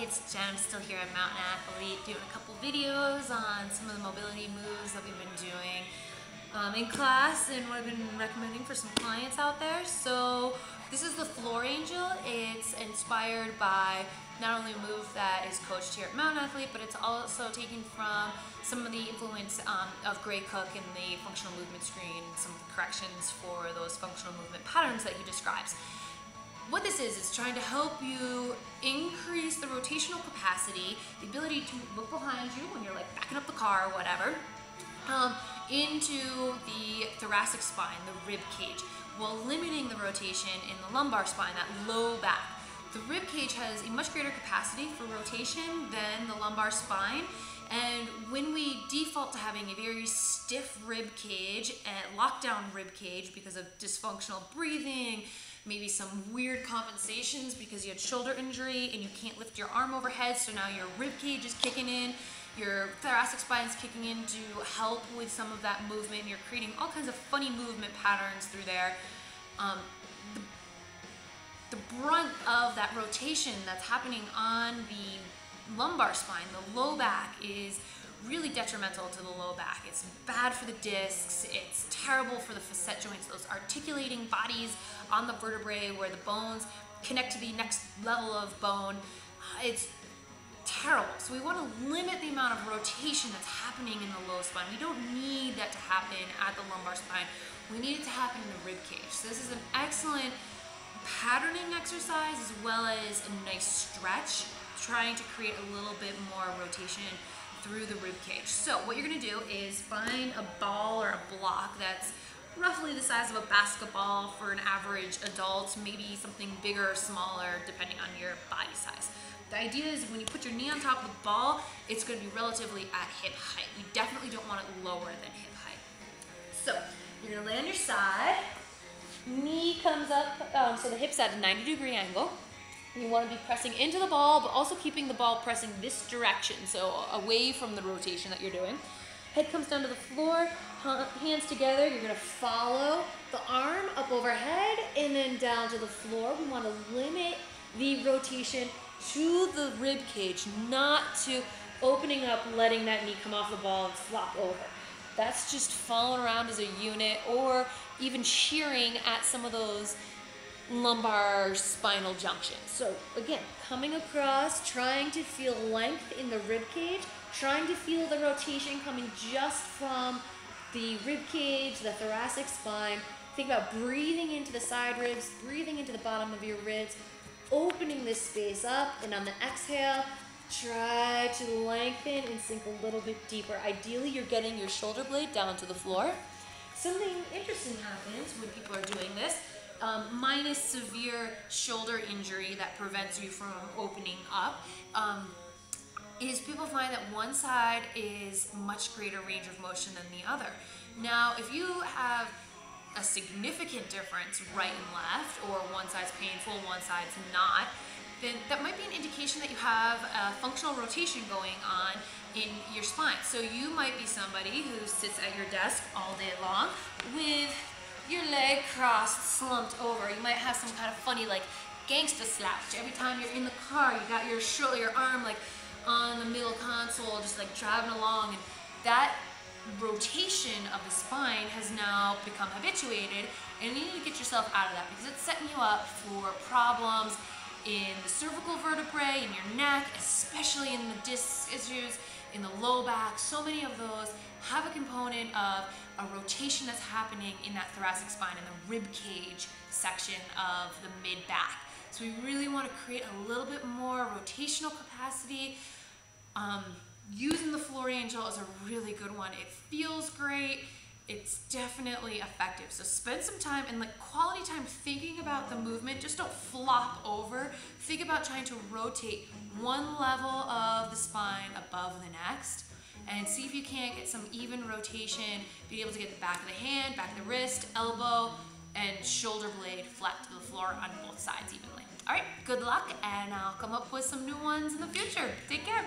it's Jen. I'm still here at Mountain Athlete doing a couple videos on some of the mobility moves that we've been doing in class and what I've been recommending for some clients out there. So this is the Floor Angel. It's inspired by not only a move that is coached here at Mountain Athlete, but it's also taken from some of the influence of Gray Cook in the functional movement screen, some of the corrections for those functional movement patterns that he describes. What this is trying to help you increase the rotational capacity, the ability to look behind you when you're like backing up the car or whatever, into the thoracic spine, the rib cage, while limiting the rotation in the lumbar spine, that low back. The rib cage has a much greater capacity for rotation than the lumbar spine, and when we default to having a very stiff rib cage and lockdown rib cage because of dysfunctional breathing, maybe some weird compensations because you had shoulder injury and you can't lift your arm overhead, so now your rib cage is kicking in, your thoracic spine is kicking in to help with some of that movement. You're creating all kinds of funny movement patterns through there. The brunt of that rotation that's happening on the lumbar spine, the low back, is really detrimental to the low back. It's bad for the discs, it's terrible for the facet joints, those articulating bodies on the vertebrae where the bones connect to the next level of bone. It's terrible. So we want to limit the amount of rotation that's happening in the low spine. We don't need that to happen at the lumbar spine. We need it to happen in the rib cage. So this is an excellent patterning exercise as well as a nice stretch, trying to create a little bit more rotation through the rib cage. So what you're going to do is find a ball or a block that's roughly the size of a basketball for an average adult, maybe something bigger or smaller depending on your body size. The idea is when you put your knee on top of the ball, it's going to be relatively at hip height. You definitely don't want it lower than hip height. So you're going to lay on your side, knee comes up, so the hip's at a 90-degree angle. You want to be pressing into the ball, but also keeping the ball pressing this direction, so away from the rotation that you're doing. Head comes down to the floor, hands together. You're going to follow the arm up overhead and then down to the floor. We want to limit the rotation to the rib cage, not to opening up, letting that knee come off the ball and flop over. That's just falling around as a unit, or even shearing at some of those lumbar spinal junctions. So again, coming across, trying to feel length in the rib cage, trying to feel the rotation coming just from the rib cage, the thoracic spine. Think about breathing into the side ribs, breathing into the bottom of your ribs, opening this space up, and on the exhale, try to lengthen and sink a little bit deeper. Ideally, you're getting your shoulder blade down to the floor. Something interesting happens when people are doing this, minus severe shoulder injury that prevents you from opening up, is people find that one side is much greater range of motion than the other. Now, if you have a significant difference right and left, or one side's painful, one side's not, then that might be an indication that you have a functional rotation going on in your spine. So you might be somebody who sits at your desk all day long with your leg crossed, slumped over. You might have some kind of funny like gangsta slouch. Every time you're in the car, you got your shoulder, your arm like on the middle console, just like driving along, and that rotation of the spine has now become habituated, and you need to get yourself out of that because it's setting you up for problems in the cervical vertebrae, in your neck, especially in the disc issues, in the low back. So many of those have a component of a rotation that's happening in that thoracic spine and the rib cage section of the mid back. So we really want to create a little bit more rotational capacity. Using the Floor Angel is a really good one. It feels great. It's definitely effective. So spend some time and like quality time thinking about the movement. Just don't flop over. Think about trying to rotate one level of the spine above the next, and see if you can't get some even rotation, be able to get the back of the hand, back of the wrist, elbow, and shoulder blade flat to the floor on both sides evenly. All right, good luck, and I'll come up with some new ones in the future. Take care.